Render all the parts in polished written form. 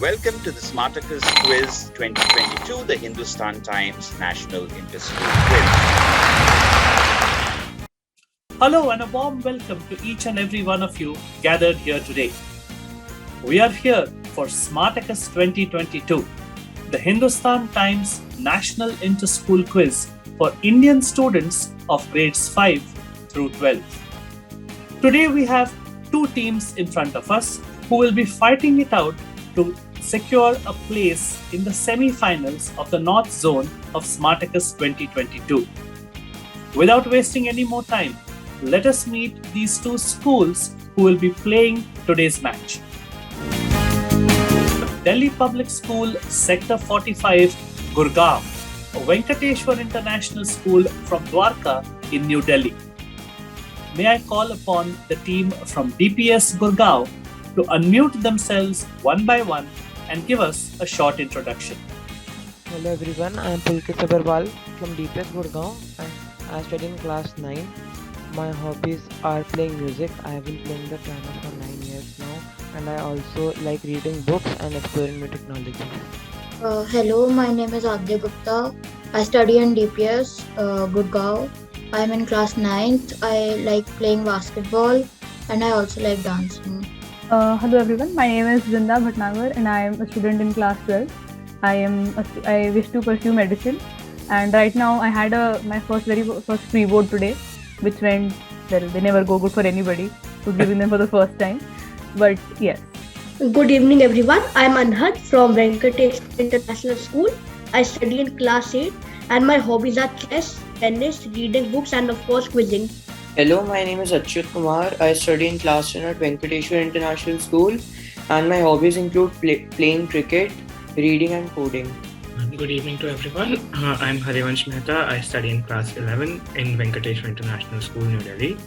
Welcome to the Smartacus Quiz 2022, the Hindustan Times National Interschool Quiz. Hello and a warm welcome to each and every one of you gathered here today. We are here for Smartacus 2022, the Hindustan Times National Interschool Quiz for Indian students of grades 5 through 12. Today we have two teams in front of us who will be fighting it out to secure a place in the semi-finals of the North Zone of Smartacus 2022. Without wasting any more time, let us meet these two schools who will be playing today's match. Delhi Public School, Sector 45, Gurgaon, a Venkateshwar International School from Dwarka in New Delhi. May I call upon the team from DPS Gurgaon to unmute themselves one by one and give us a short introduction. Hello everyone, I am Pulkit Sabharwal from DPS Gurgaon and I study in class 9. My hobbies are playing music. I have been playing the piano for 9 years now and I also like reading books and exploring new technologies. Hello, my name is Adya Gupta. I study in DPS Gurgaon. I am in class 9th. I like playing basketball and I also like dancing. Hello everyone, my name is Zinda Bhatnagar and I am a student in class 12. I wish to pursue medicine and right now I had my very first pre-board today, which went well. They never go good for anybody who's giving them for the first time, but yes. Good evening everyone, I am Anhad from Venkateshwar International School. I study in class 8 and my hobbies are chess, tennis, reading books and of course quizzing. Hello, my name is Achyut Kumar. I study in class 10 at Venkateshwar International School and my hobbies include playing cricket, reading and coding. Good evening to everyone. I'm Harivansh Mehta. I study in class 11 in Venkateshwar International School, New Delhi.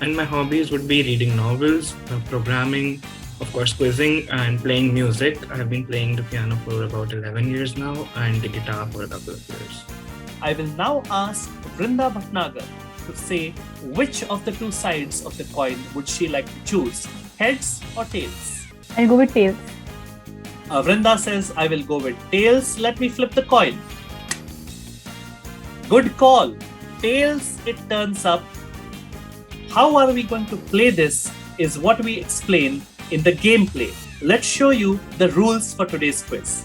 And my hobbies would be reading novels, programming, of course quizzing and playing music. I have been playing the piano for about 11 years now and the guitar for a couple of years. I will now ask Vrinda Bhatnagar to say which of the two sides of the coin would she like to choose, heads or tails? I'll go with tails. Vrinda says, I will go with tails. Let me flip the coin. Good call. Tails, it turns up. How are we going to play this is what we explain in the gameplay. Let's show you the rules for today's quiz.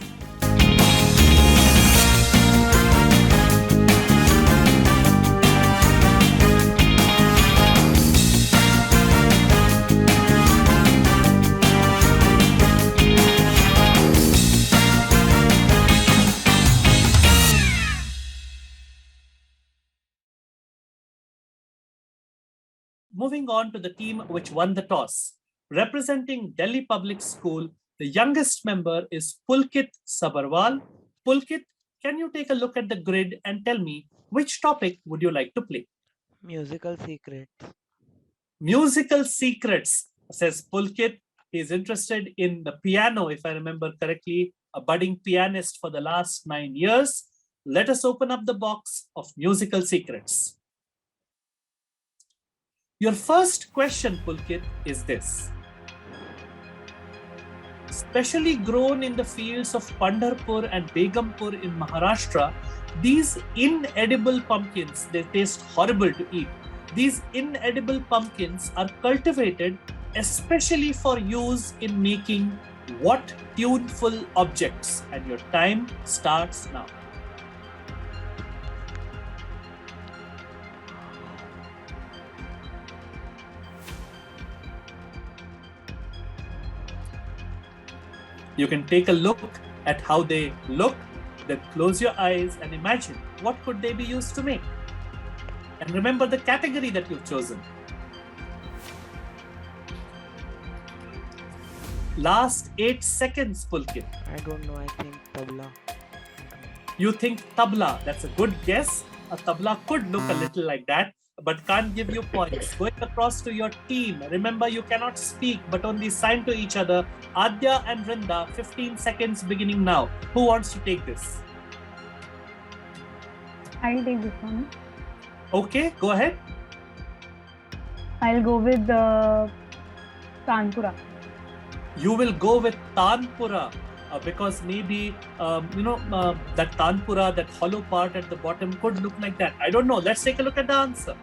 Moving on to the team which won the toss. Representing Delhi Public School, the youngest member is Pulkit Sabharwal. Pulkit, can you take a look at the grid and tell me which topic would you like to play? Musical secrets. Musical secrets, says Pulkit. He is interested in the piano, if I remember correctly, a budding pianist for the last 9 years. Let us open up the box of musical secrets. Your first question, Pulkit, is this. Specially grown in the fields of Pandharpur and Begumpur in Maharashtra, these inedible pumpkins, they taste horrible to eat. These inedible pumpkins are cultivated especially for use in making what tuneful objects? And your time starts now. You can take a look at how they look, then close your eyes and imagine what could they be used to make. And remember the category that you've chosen. Last 8 seconds, Pulkit. I don't know, I think tabla. You think tabla, that's a good guess. A tabla could look a little like that, but can't give you points. Going across to your team, remember you cannot speak but only sign to each other. Adya and Vrinda, 15 seconds beginning now. Who wants to take this? I'll take this one. Okay, go ahead. I'll go with Tanpura. You will go with Tanpura. because maybe that tanpura, that hollow part at the bottom, could look like that. I don't know. Let's take a look at the answer.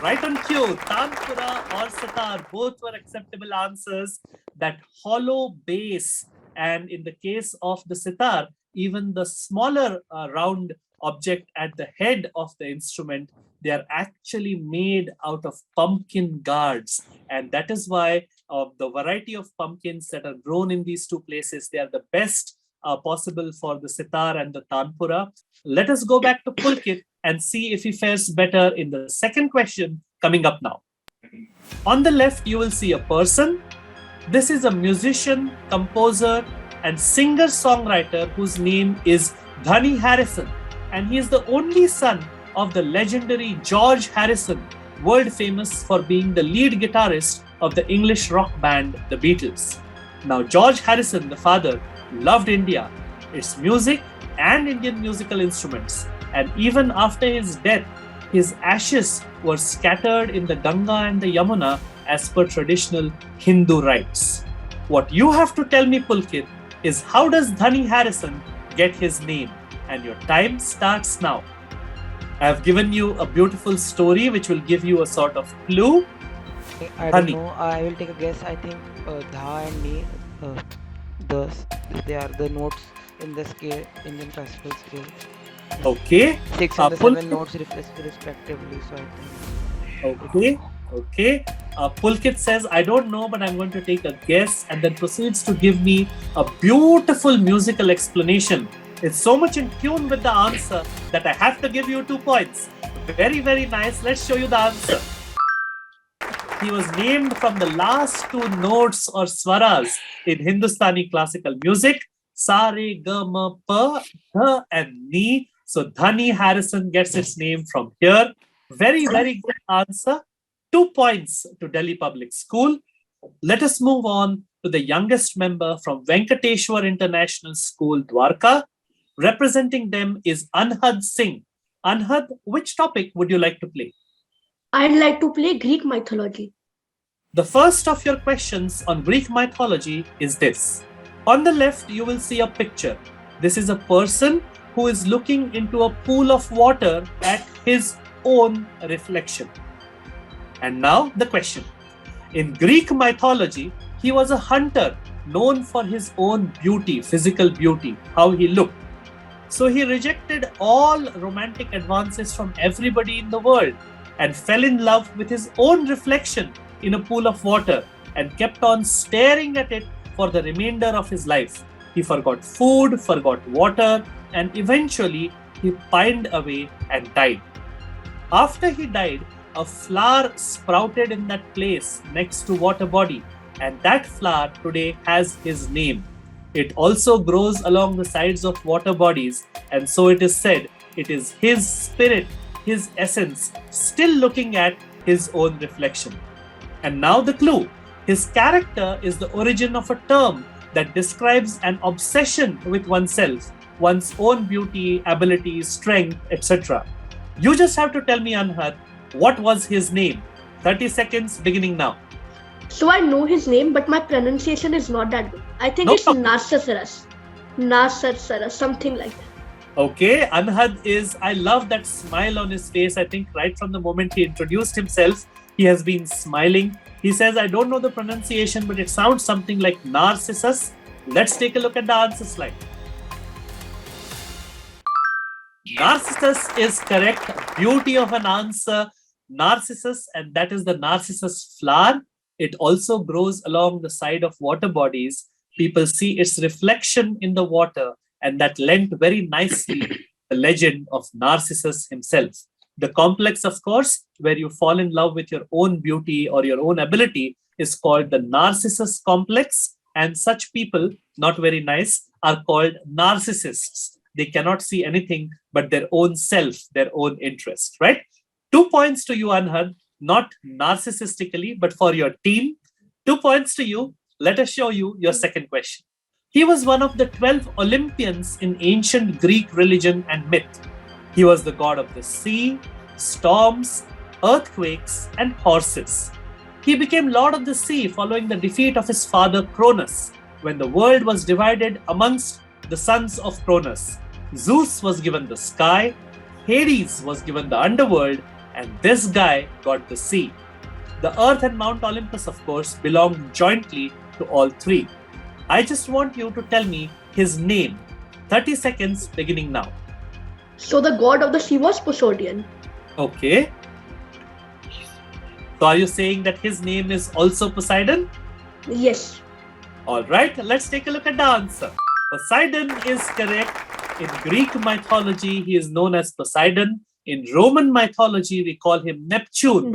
Right on cue, tanpura or sitar, both were acceptable answers. That hollow base, and in the case of the sitar, even the smaller round object at the head of the instrument, they are actually made out of pumpkin guards. And that is why the variety of pumpkins that are grown in these two places, they are the best possible for the sitar and the tanpura. Let us go back to Pulkit and see if he fares better in the second question coming up now. On the left, you will see a person. This is a musician, composer, and singer-songwriter whose name is Dhani Harrison. And he is the only son of the legendary George Harrison, world famous for being the lead guitarist of the English rock band The Beatles. Now, George Harrison, the father, loved India, its music, and Indian musical instruments. And even after his death, his ashes were scattered in the Ganga and the Yamuna as per traditional Hindu rites. What you have to tell me, Pulkit, is how does Dhani Harrison get his name? And your time starts now. I have given you a beautiful story which will give you a sort of clue. I don't know. I will take a guess. I think Dha and Ni, they are the notes in the scale, Indian classical scale. Okay. 6 and the 7 notes respectively. So I think. Okay. Pulkit says, I don't know, but I'm going to take a guess, and then proceeds to give me a beautiful musical explanation. It's so much in tune with the answer that I have to give you 2 points. Very, very nice. Let's show you the answer. He was named from the last 2 notes or swaras in Hindustani classical music. Sa, re, ga, ma, pa, dha, and ni. So Dhani Harrison gets its name from here. Very, very good answer. 2 points to Delhi Public School. Let us move on to the youngest member from Venkateshwar International School, Dwarka. Representing them is Anhad Singh. Anhad, which topic would you like to play? I'd like to play Greek mythology. The first of your questions on Greek mythology is this. On the left, you will see a picture. This is a person who is looking into a pool of water at his own reflection. And now the question. In Greek mythology, he was a hunter known for his own beauty, physical beauty, how he looked. So he rejected all romantic advances from everybody in the world and fell in love with his own reflection in a pool of water and kept on staring at it for the remainder of his life. He forgot food, forgot water, and eventually he pined away and died. After he died, a flower sprouted in that place next to water body, and that flower today has his name. It also grows along the sides of water bodies, and so it is said it is his spirit, his essence, still looking at his own reflection. And now the clue. His character is the origin of a term that describes an obsession with oneself, one's own beauty, ability, strength, etc. You just have to tell me, Anhad, what was his name? 30 seconds beginning now. So I know his name, but my pronunciation is not that good. I think it's Narcissus. Narcissus, something like that. Okay, Anhad is, I love that smile on his face. I think right from the moment he introduced himself, he has been smiling. He says, I don't know the pronunciation, but it sounds something like Narcissus. Let's take a look at the answer slide. Narcissus is correct. Beauty of an answer. Narcissus, and that is the narcissus flower. It also grows along the side of water bodies. People see its reflection in the water, and that lent very nicely the legend of Narcissus himself. The complex, of course, where you fall in love with your own beauty or your own ability is called the Narcissus complex, and such people, not very nice, are called narcissists. They cannot see anything but their own self, their own interest, right? 2 points to you, Anhad, not narcissistically, but for your team. 2 points to you. Let us show you your second question. He was one of the 12 Olympians in ancient Greek religion and myth. He was the god of the sea, storms, earthquakes, and horses. He became lord of the sea following the defeat of his father Cronus. when the world was divided amongst the sons of Cronus. Zeus was given the sky, Hades was given the underworld, and this guy got the sea. The earth and Mount Olympus, of course, belonged jointly to all three. I just want you to tell me his name. 30 seconds beginning now. So the god of the sea was Poseidon. Okay. So are you saying that his name is also Poseidon? Yes. Alright, let's take a look at the answer. Poseidon is correct. In Greek mythology, he is known as Poseidon. In Roman mythology, we call him Neptune.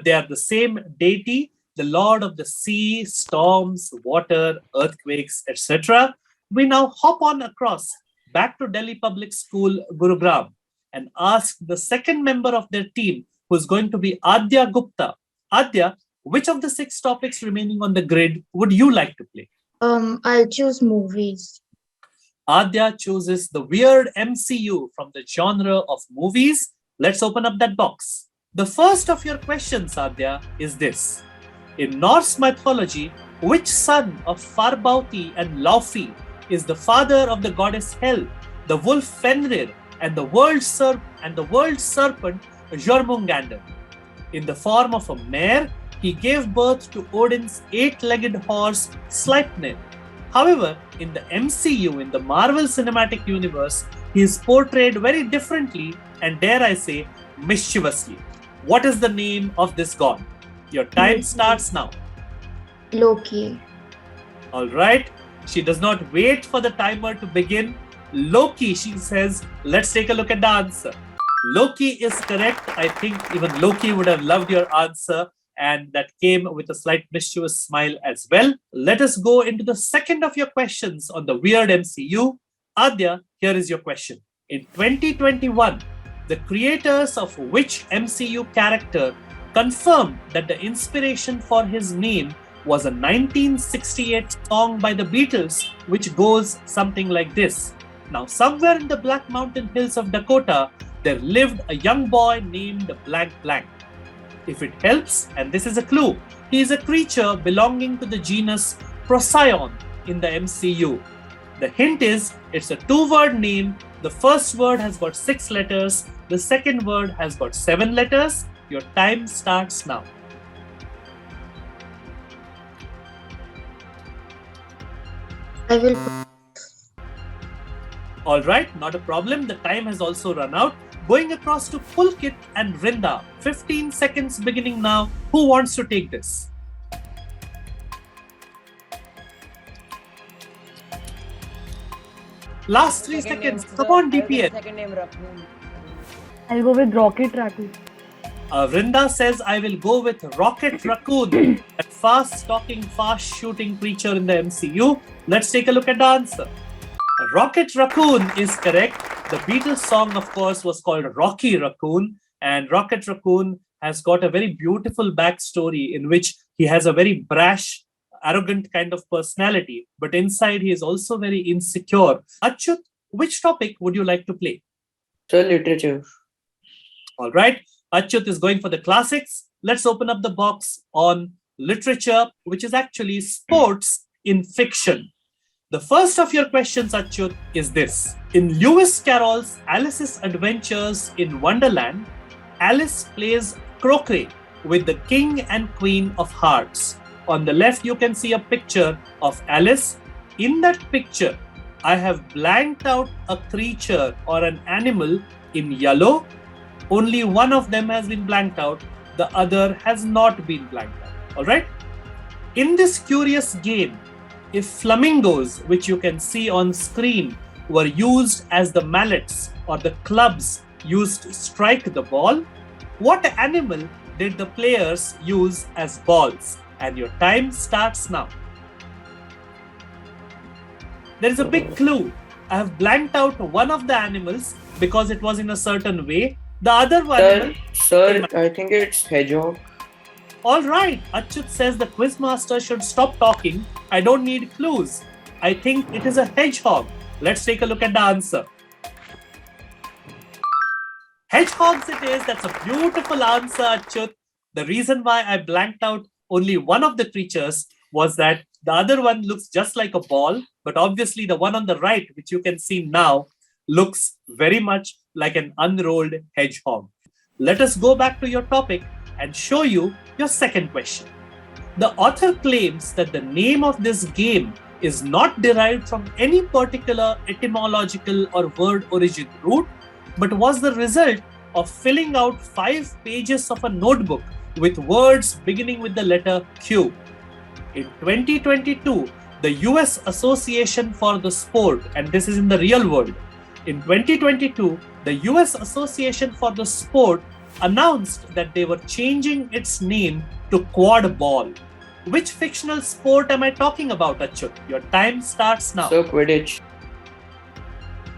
They are the same deity, the lord of the sea, storms, water, earthquakes, etc. We now hop on across back to Delhi Public School, Gurugram, and ask the second member of their team, who is going to be Adya Gupta. Adya, which of the 6 topics remaining on the grid would you like to play? I'll choose movies. Adya chooses the weird MCU from the genre of movies. Let's open up that box. The first of your questions, Adya, is this. In Norse mythology, which son of Farbauti and Laufey is the father of the goddess Hel, the wolf Fenrir, and the world serpent Jormungandr? In the form of a mare, he gave birth to Odin's 8-legged horse Sleipnir. However, in the MCU, in the Marvel Cinematic Universe, he is portrayed very differently and, dare I say, mischievously. What is the name of this god? Your time starts now. Loki. Alright, she does not wait for the timer to begin. Loki, she says. Let's take a look at the answer. Loki is correct. I think even Loki would have loved your answer, and that came with a slight mischievous smile as well. Let us go into the second of your questions on the weird MCU. Adya, here is your question. In 2021, the creators of which MCU character confirmed that the inspiration for his name was a 1968 song by the Beatles, which goes something like this. Now, somewhere in the Black Mountain Hills of Dakota, there lived a young boy named blank blank. If it helps, and this is a clue, he is a creature belonging to the genus Procyon in the MCU. The hint is, it's a 2-word name. The first word has got 6 letters. The second word has got 7 letters. Your time starts now. I will. Alright, not a problem. The time has also run out. Going across to Pulkit and Rinda. 15 seconds beginning now. Who wants to take this? Last 3 seconds. Come on, DPS. Second name Raccoon. I'll go with Rocket Raccoon. Rinda says, I will go with Rocket Raccoon, a fast-talking, fast-shooting creature in the MCU. Let's take a look at the answer. Rocket Raccoon is correct. The Beatles song, of course, was called Rocky Raccoon, and Rocket Raccoon has got a very beautiful backstory in which he has a very brash, arrogant kind of personality, but inside he is also very insecure. Achyut, which topic would you like to play? Sir, literature. All right. Achyut is going for the classics. Let's open up the box on literature, which is actually sports in fiction. The first of your questions, Achyut, is this. In Lewis Carroll's Alice's Adventures in Wonderland, Alice plays croquet with the King and Queen of Hearts. On the left, you can see a picture of Alice. In that picture, I have blanked out a creature or an animal in yellow. Only one of them has been blanked out. The other has not been blanked out. All right? In this curious game, if flamingos, which you can see on screen, were used as the mallets or the clubs used to strike the ball, what animal did the players use as balls? And your time starts now. There is a big clue. I have blanked out one of the animals because it was in a certain way. The other one. Sir, I think it's hedgehog. All right. Achyut says the quizmaster should stop talking. I don't need clues. I think it is a hedgehog. Let's take a look at the answer. Hedgehogs it is. That's a beautiful answer, Achyut. The reason why I blanked out only one of the creatures was that The other one looks just like a ball, but obviously the one on the right, which you can see now, looks very much like an unrolled hedgehog. Let us go back to your topic and show you your second question. The author claims that the name of this game is not derived from any particular etymological or word origin root, but was the result of filling out 5 pages of a notebook with words beginning with the letter Q. In 2022, the US Association for the Sport, and this is in the real world, in 2022, the US Association for the Sport announced that they were changing its name to quad ball. Which fictional sport am I talking about, Achyut? Your time starts now. So Quidditch.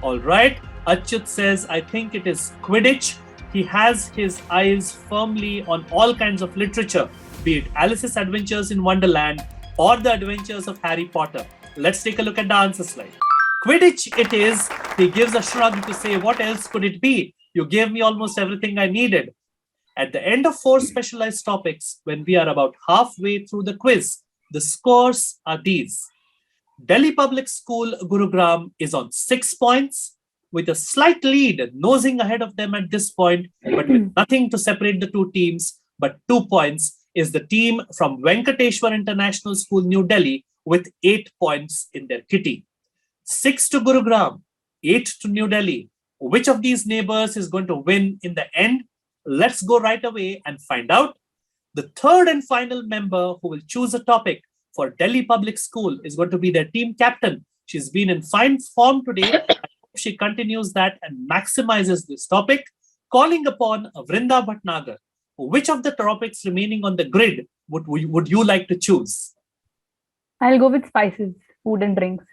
All right. Achyut says, I think it is Quidditch. He has his eyes firmly on all kinds of literature, be it Alice's Adventures in Wonderland or the Adventures of Harry Potter. Let's take a look at the answer slide. Quidditch it is. He gives a shrug to say, what else could it be? You gave me almost everything I needed. At the end of 4 specialized topics, when we are about halfway through the quiz, the scores are these. Delhi Public School Gurugram is on 6 points, with a slight lead nosing ahead of them at this point, but with nothing to separate the two teams, but 2 points is the team from Venkateshwar International School, New Delhi, with 8 points in their kitty. 6 to Gurugram, 8 to New Delhi. Which of these neighbors is going to win in the end? Let's go right away and find out. The third and final member who will choose a topic for Delhi Public School is going to be their team captain. She's been in fine form today. I hope she continues that and maximizes this topic. Calling upon Vrinda Bhatnagar. Which of the topics remaining on the grid would you like to choose? I'll go with spices, food and drinks.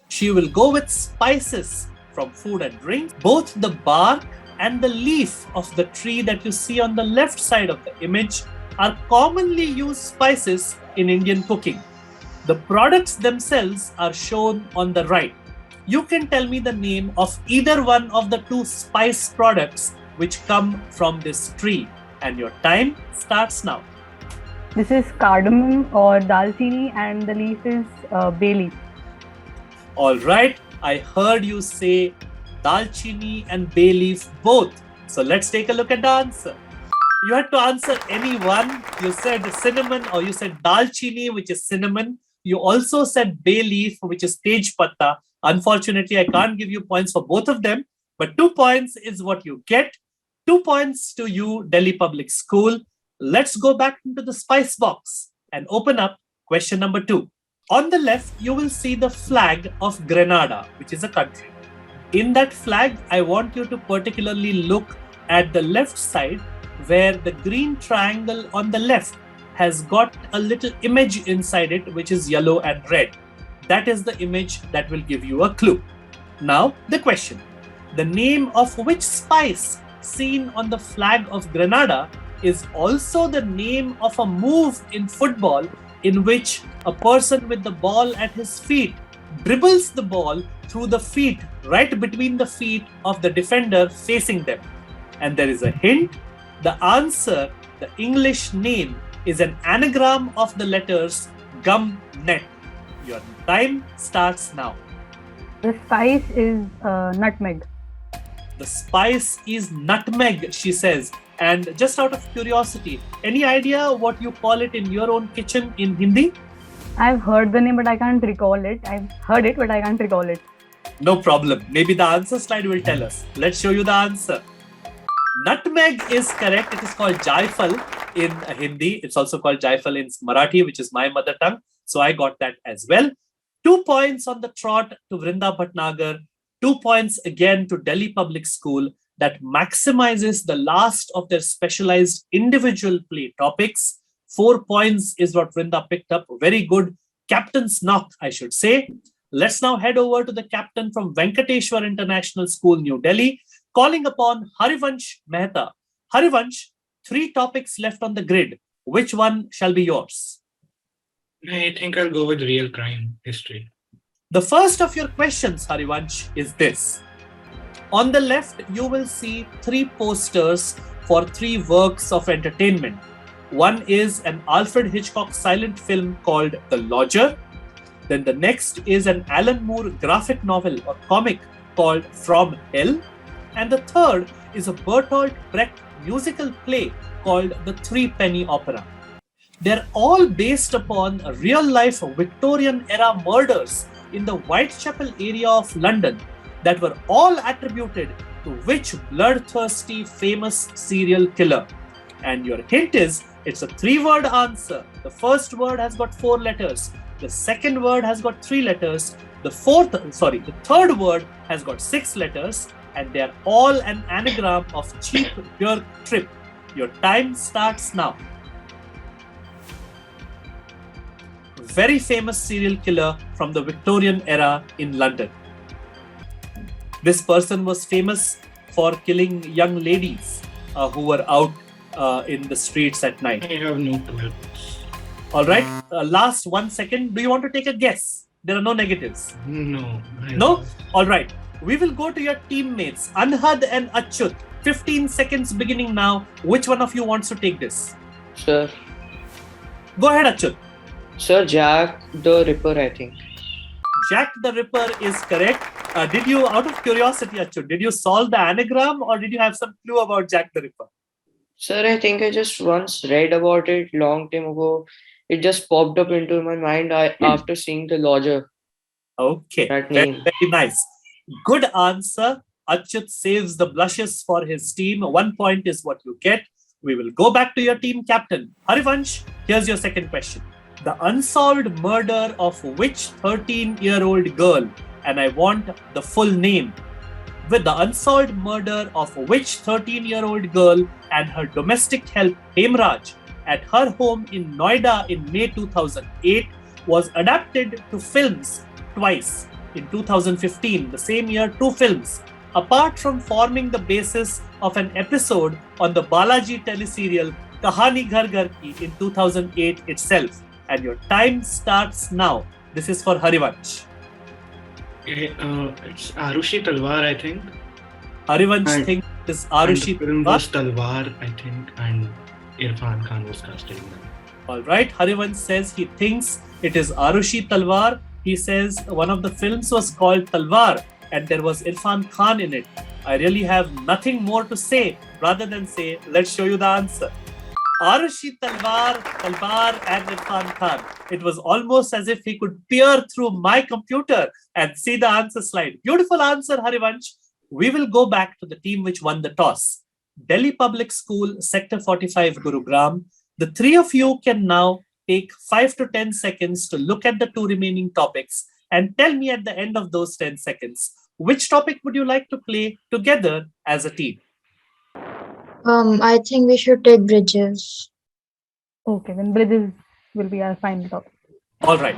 She will go with spices from food and drinks. Both the bark and the leaf of the tree that you see on the left side of the image are commonly used spices in Indian cooking. The products themselves are shown on the right. You can tell me the name of either one of the 2 spice products which come from this tree, and your time starts now. This is cardamom or dalchini, and the leaf is bay leaf. All right, I heard you say dalchini and bay leaf both. So let's take a look at the answer. You had to answer any one. You said cinnamon, or you said dalchini, which is cinnamon. You also said bay leaf, which is tej patta. Unfortunately, I can't give you points for both of them, but 2 points is what you get. 2 points to you, Delhi Public School. Let's go back into the spice box and open up question number 2. On the left, you will see the flag of Grenada, which is a country. In that flag, I want you to particularly look at the left side where the green triangle on the left has got a little image inside it, which is yellow and red. That is the image that will give you a clue. Now, the question. The name of which spice seen on the flag of Grenada is also the name of a move in football in which a person with the ball at his feet dribbles the ball through the feet, right between the feet of the defender facing them. And there is a hint. The answer, the English name, is an anagram of the letters gum net. Your time starts now. The spice is nutmeg. The spice is nutmeg, she says. And just out of curiosity, any idea what you call it in your own kitchen in Hindi? I've heard the name, but I can't recall it. I've heard it, but I can't recall it. No problem. Maybe the answer slide will tell us. Let's show you the answer. Nutmeg is correct. It is called jaifal in Hindi. It's also called jaifal in Marathi, which is my mother tongue. So I got that as well. 2 points on the trot to Vrinda Bhatnagar. 2 points again to Delhi Public School. That maximizes the last of their specialized individual play topics. 4 points is what Vrinda picked up. Very good captain's knock, I should say. Let's now head over to the captain from Venkateshwar International School, New Delhi, calling upon Harivansh Mehta. Harivansh, 3 topics left on the grid. Which one shall be yours? I think I'll go with real crime history. The first of your questions, Harivansh, is this. On the left, you will see 3 posters for 3 works of entertainment. One is an Alfred Hitchcock silent film called The Lodger. Then the next is an Alan Moore graphic novel or comic called From Hell. And the third is a Bertolt Brecht musical play called The Threepenny Opera. They're all based upon real-life Victorian-era murders in the Whitechapel area of London that were all attributed to which bloodthirsty famous serial killer? And your hint is, it's a three-word answer. The first word has got 4 letters. The second word has got 3 letters. The third word has got 6 letters, and they are all an anagram of cheap jerk trip. Your time starts now. Very famous serial killer from the Victorian era in London. This person was famous for killing young ladies who were out in the streets at night. I have no clue. All right. Last 1 second. Do you want to take a guess? There are no negatives. No. No? All right. We will go to your teammates, Anhad and Achyut. 15 seconds beginning now. Which one of you wants to take this? Sir. Go ahead, Achyut. Sir, Jack the Ripper, I think. Jack the Ripper is correct. Did you, out of curiosity, Achyut, did you solve the anagram or did you have some clue about Jack the Ripper? Sir, I think I just once read about it long time ago. It just popped up into my mind after seeing the lodger. Okay, That very, name. very nice. Good answer. Achyut saves the blushes for his team. 1 point is what you get. We will go back to your team captain. Harivansh, here's your second question. The unsolved murder of which 13-year-old girl, and I want the full name, with the unsolved murder of which 13-year-old girl and her domestic help Hemraj at her home in Noida in May 2008 was adapted to films twice. In 2015, the same year, 2 films, apart from forming the basis of an episode on the Balaji teleserial Kahani Ghar Ghar Ki in 2008 itself. And your time starts now. This is for Harivansh. It's Arushi Talwar, I think. Harivansh thinks it's Arushi And the film Talwar. was Talwar, I think, and Irfan Khan was casting them. All right. Harivansh says he thinks it is Arushi Talwar. He says one of the films was called Talwar and there was Irfan Khan in it. I really have nothing more to say rather than say, let's show you the answer. Arushi Talwar and Irfan Khan. It was almost as if he could peer through my computer and see the answer slide. Beautiful answer, Harivansh. We will go back to the team which won the toss. Delhi Public School, Sector 45, Gurugram. The three of you can now take 5 to 10 seconds to look at the 2 remaining topics and tell me at the end of those 10 seconds, which topic would you like to play together as a team? I think we should take bridges. Okay, then bridges will be our final topic. All right.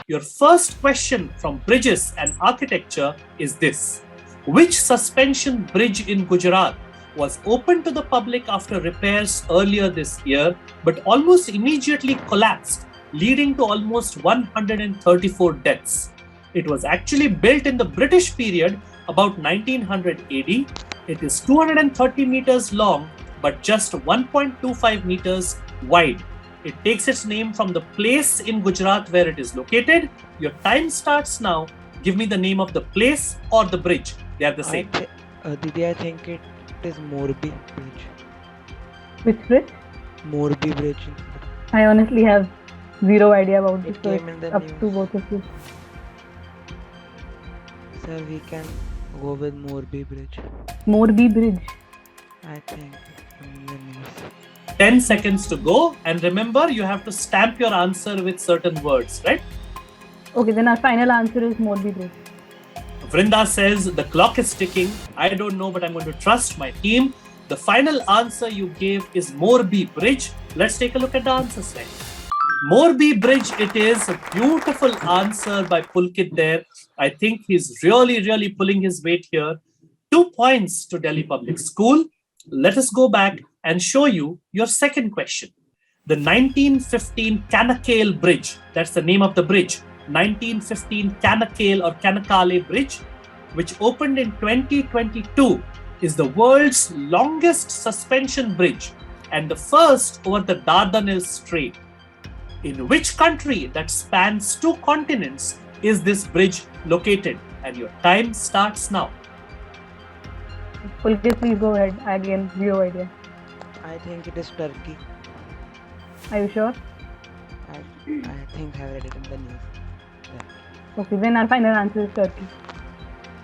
Your first question from Bridges and Architecture is this. Which suspension bridge in Gujarat was opened to the public after repairs earlier this year, but almost immediately collapsed, leading to almost 134 deaths? It was actually built in the British period about 1900 AD. It is 230 meters long, but just 1.25 meters wide. It takes its name from the place in Gujarat where it is located. Your time starts now. Give me the name of the place or the bridge. They are the same. Didi, I think it is Morbi Bridge. Which bridge? Morbi Bridge. I honestly have zero idea about this. It So came in it's the up news. to both of you. Sir, we can go with Morbi Bridge. Morbi Bridge. I think in the news. 10 seconds to go. And remember, you have to stamp your answer with certain words, right? Okay, then our final answer is Morbi Bridge. Vrinda says the clock is ticking. I don't know, but I'm going to trust my team. The final answer you gave is Morbi Bridge. Let's take a look at the answer slide. Morbi Bridge it is. A beautiful answer by Pulkit there. I think he's really pulling his weight here. 2 points to Delhi Public School. Let us go back and show you your second question. The 1915 Kanakale Bridge, that's the name of the bridge, 1915 Kanakale or Kanakale Bridge, which opened in 2022, is the world's longest suspension bridge and the first over the Dardanelles Strait. In which country that spans 2 continents is this bridge located? And your time starts now. Pulkit, please go ahead. Again, zero idea. I think it is Turkey. Are you sure? I think I read it in the news. Okay, then our final answer is Turkey.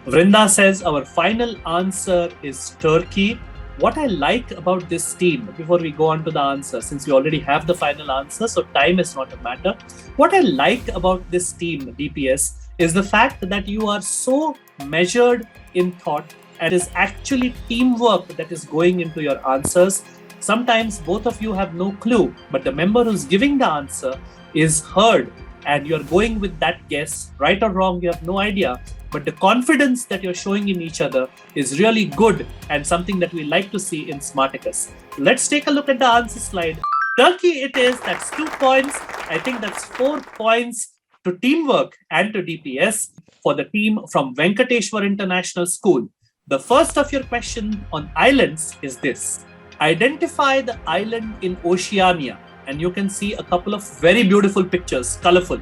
Vrinda says our final answer is Turkey. What I like about this team, before we go on to the answer, since we already have the final answer, so time is not a matter. What I like about this team, DPS, is the fact that you are so measured in thought and it is actually teamwork that is going into your answers. Sometimes both of you have no clue, but the member who's giving the answer is heard and you're going with that guess, right or wrong, you have no idea. But the confidence that you're showing in each other is really good and something that we like to see in Smartacus. Let's take a look at the answer slide. Turkey it is, that's 2 points. I think that's 4 points to teamwork and to DPS for the team from Venkateshwar International School. The first of your question on islands is this. Identify the island in Oceania. And you can see a couple of very beautiful pictures, colorful.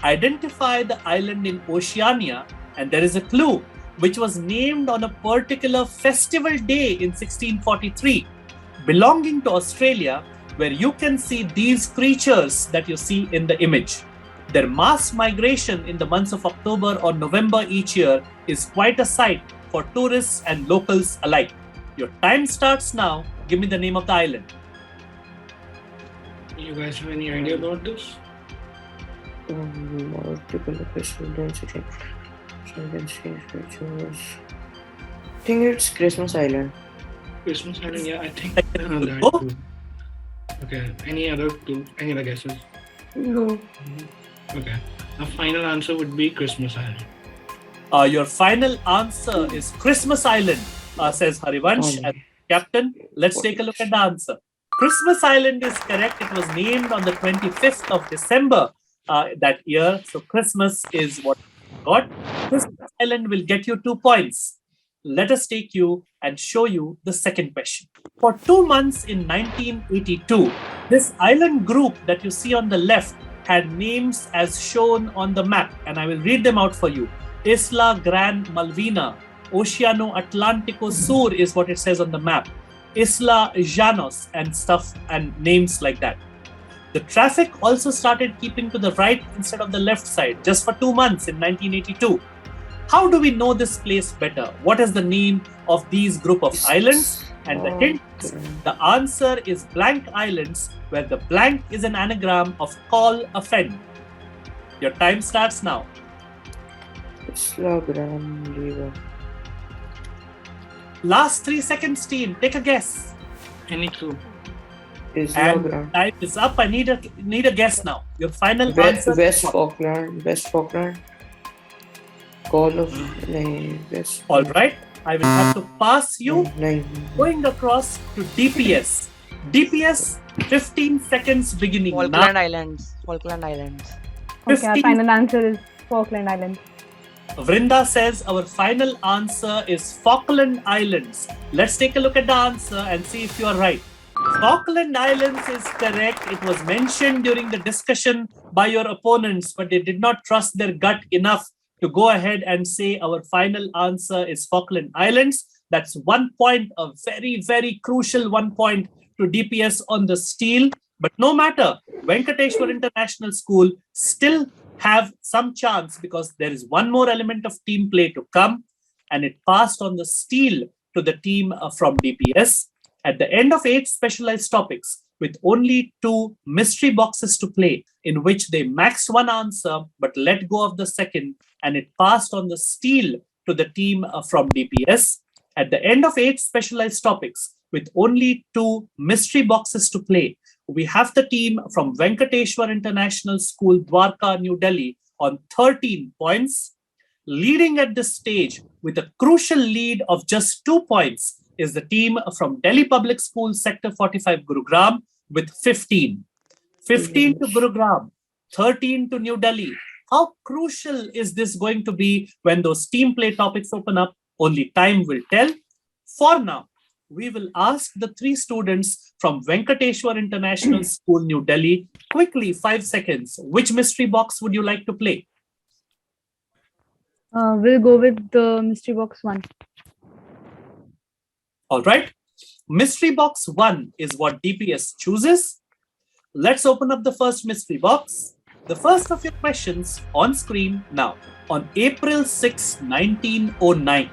Identify the island in Oceania, and there is a clue, which was named on a particular festival day in 1643, belonging to Australia, where you can see these creatures that you see in the image. Their mass migration in the months of October or November each year is quite a sight for tourists and locals alike. Your time starts now. Give me the name of the island. You guys have any idea about this? Multiple official density. So you can see pictures. I think it's Christmas Island. Christmas Island, yeah, I think Second that clue. too. Okay, any other clue? Any other guesses? No. Okay, our final answer would be Christmas Island. Your final answer is Christmas Island, says Harivansh as captain. Let's take a look at the answer. Christmas Island is correct. It was named on the 25th of December that year. So Christmas is what we got. Christmas Island will get you 2 points. Let us take you and show you the second question. For 2 months in 1982, this island group that you see on the left had names as shown on the map, and I will read them out for you. Isla Gran Malvina, Oceano Atlantico Sur is what it says on the map. Isla Llanos and stuff and names like that. The traffic also started keeping to the right instead of the left side just for 2 months in 1982. How do we know this place better? What is the name of these group of islands? And the hint is, the answer is blank islands, where the blank is an anagram of call a friend. Your time starts now. Isla Gran River. Last 3 seconds, team. Take a guess. Any clue? Isla And Gran. time is up. I need a guess now. Your final answer. West Falkland. West Falkland. Call of West. All right. I will have to pass you. Nine. Going across to DPS. DPS, 15 seconds beginning Falkland now. Islands. Falkland Islands. Okay, our 15. final answer is Falkland Islands. Vrinda says our final answer is Falkland Islands. Let's take a look at the answer and see if you are right. Falkland Islands is correct. It was mentioned during the discussion by your opponents, but they did not trust their gut enough to go ahead and say our final answer is Falkland Islands. That's 1 point, a very, very crucial 1 point to DPS on the steal. But no matter, Venkateshwar International School still have some chance because there is one more element of team play to come, and it passed on the steal to the team from DPS. At the end of 8 specialized topics, with only 2 mystery boxes to play, in which they maxed one answer but let go of the second, and it passed on the steal to the team from DPS. At the end of 8 specialized topics, with only 2 mystery boxes to play, we have the team from Venkateshwar International School, Dwarka, New Delhi, on 13 points. Leading at this stage with a crucial lead of just 2 points is the team from Delhi Public School, Sector 45, Gurugram, with 15. 15 to Gurugram, 13 to New Delhi. How crucial is this going to be when those team play topics open up? Only time will tell. For now, we will ask the three students from Venkateshwar International School, New Delhi, quickly, 5 seconds, which mystery box would you like to play? We'll go with the mystery box 1. All right. Mystery box 1 is what DPS chooses. Let's open up the first mystery box. The first of your questions on screen now. On April 6, 1909,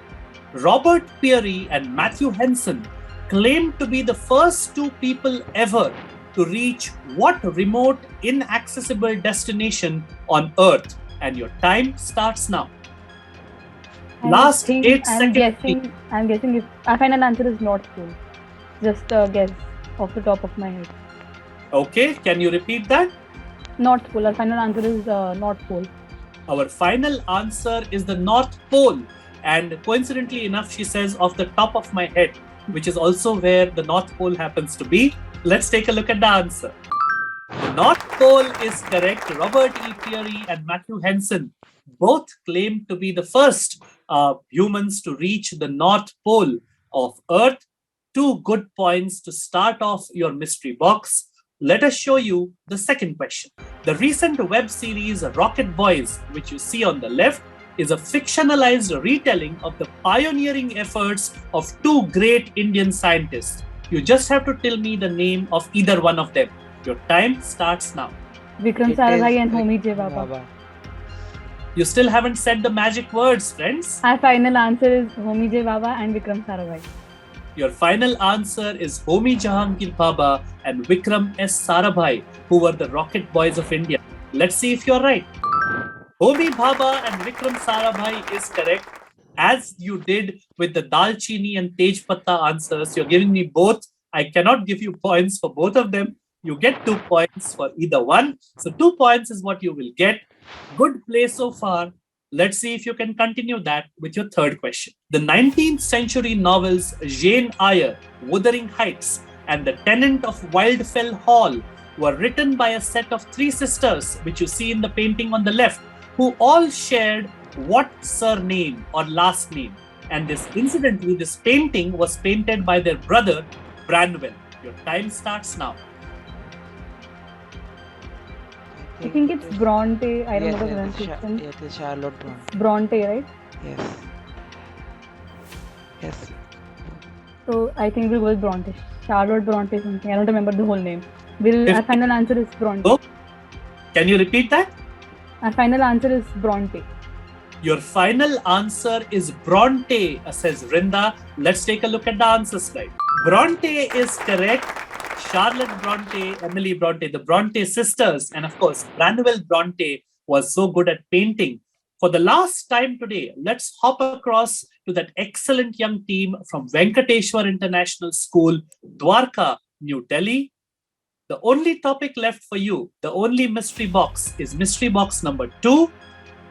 Robert Peary and Matthew Henson claimed to be the first two people ever to reach what remote, inaccessible destination on Earth? And your time starts now. Last 8 seconds. I'm guessing if our final answer is North Pole. Just a guess off the top of my head. Okay, can you repeat that? North Pole. Our final answer is North Pole. Our final answer is the North Pole. And coincidentally enough, she says off the top of my head, which is also where the North Pole happens to be. Let's take a look at the answer. The North Pole is correct. Robert E. Peary and Matthew Henson both claim to be the first humans to reach the North Pole of Earth. 2 good points to start off your mystery box. Let us show you the second question. The recent web series Rocket Boys, which you see on the left, is a fictionalized retelling of the pioneering efforts of 2 great Indian scientists. You just have to tell me the name of either one of them. Your time starts now. Vikram Sarabhai and Homi J. Baba. You still haven't said the magic words, friends. Our final answer is Homi J. Baba and Vikram Sarabhai. Your final answer is Homi Jahangir Baba and Vikram S. Sarabhai, who were the Rocket Boys of India. Let's see if you're right. Homi Bhabha and Vikram Sarabhai is correct. As you did with the Dalchini and Tej Patta answers, you're giving me both. I cannot give you points for both of them. You get 2 points for either one. So 2 points is what you will get. Good play so far. Let's see if you can continue that with your third question. The 19th century novels Jane Eyre, Wuthering Heights, and The Tenant of Wildfell Hall were written by a set of 3 sisters, which you see in the painting on the left, who all shared what surname or last name. And incidentally, this painting was painted by their brother, Branwell. Your time starts now. I think it's Bronte. I don't know the pronunciation. It is Charlotte Bronte. Bronte, right? Yes. Yes. So I think we'll go with Bronte. Charlotte Bronte something. I don't remember the whole name. Our final answer is Bronte. Oh, can you repeat that? Our final answer is Bronte. Your final answer is Bronte, says Rinda. Let's take a look at the answer slide. Bronte is correct. Charlotte Bronte, Emily Bronte, the Bronte sisters, and of course, Branwell Bronte was so good at painting. For the last time today, let's hop across to that excellent young team from Venkateshwar International School, Dwarka, New Delhi. The only topic left for you, the only mystery box, is mystery box number 2.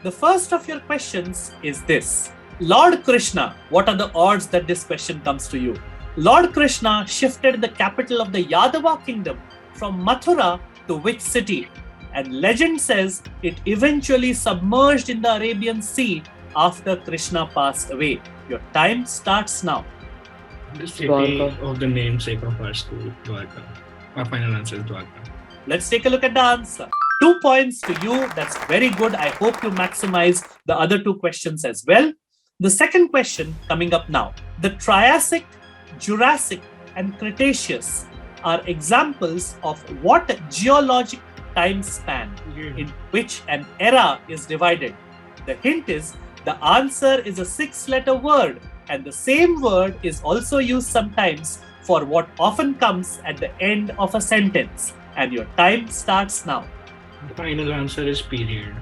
The first of your questions is this. Lord Krishna, what are the odds that this question comes to you? Lord Krishna shifted the capital of the Yadava kingdom from Mathura to which city? And legend says it eventually submerged in the Arabian Sea after Krishna passed away. Your time starts now. The city of the namesake of our school, Dwarka. Our final answer is Dwarka. Let's take a look at the answer. 2 points to you. That's very good. I hope you maximize the other 2 questions as well. The second question coming up now. The Triassic, Jurassic, and Cretaceous are examples of what geologic time span in which an era is divided? The hint is the answer is a 6-letter word, and the same word is also used sometimes for what often comes at the end of a sentence. And your time starts now. The final answer is period.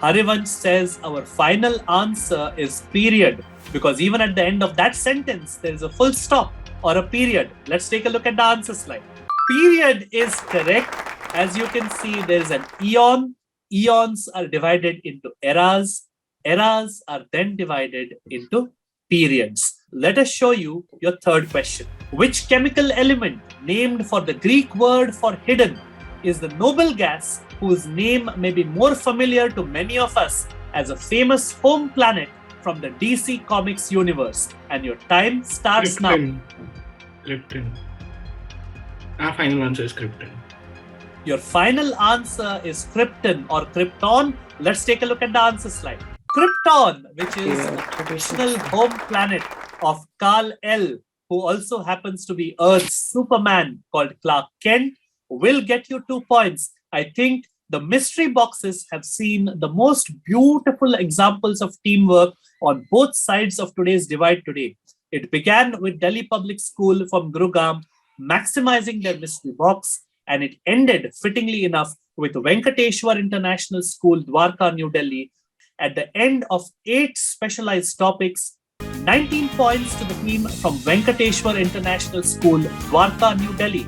Harivansh says our final answer is period, because even at the end of that sentence, there is a full stop or a period. Let's take a look at the answer slide. Period is correct. As you can see, there is an eon. Eons are divided into eras. Eras are then divided into periods. Let us show you your third question. Which chemical element, named for the Greek word for hidden, is the noble gas whose name may be more familiar to many of us as a famous home planet from the DC Comics universe? And your time starts now. Krypton. Our final answer is Krypton. Your final answer is Krypton or Krypton. Let's take a look at the answer slide. Krypton, which is the fictional home planet of Kal-El, who also happens to be Earth's Superman called Clark Kent, will get you 2 points. I think the mystery boxes have seen the most beautiful examples of teamwork on both sides of today's divide today. It began with Delhi Public School from Gurugram maximizing their mystery box, and it ended, fittingly enough, with Venkateshwar International School, Dwarka, New Delhi. At the end of 8 specialized topics, 19 points to the team from Venkateshwar International School, Dwarka, New Delhi,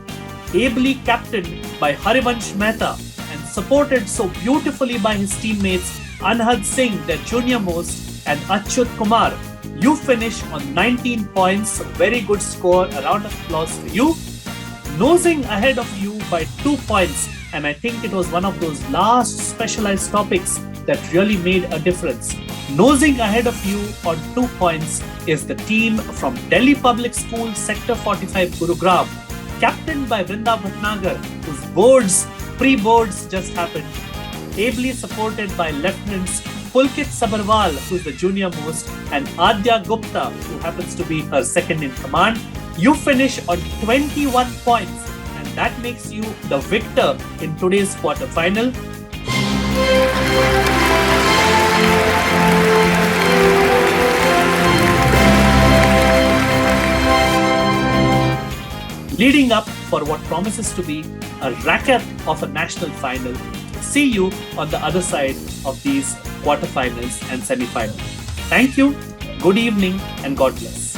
ably captained by Harivansh Mehta and supported so beautifully by his teammates Anhad Singh, their junior most, and Achyut Kumar. You finish on 19 points. Very good score. A round of applause for you. Nosing ahead of you by 2 points, and I think it was one of those last specialized topics that really made a difference. Nosing ahead of you on 2 points is the team from Delhi Public School, Sector 45, Gurugram, captained by Vrinda Bhatnagar, whose pre-boards just happened, ably supported by Lieutenants Pulkit Sabharwal, who's the junior most, and Adya Gupta, who happens to be her second in command. You finish on 21 points, and that makes you the victor in today's quarterfinal. Leading up for what promises to be a racket of a national final. See you on the other side of these quarterfinals and semifinals. Thank you, good evening, and God bless.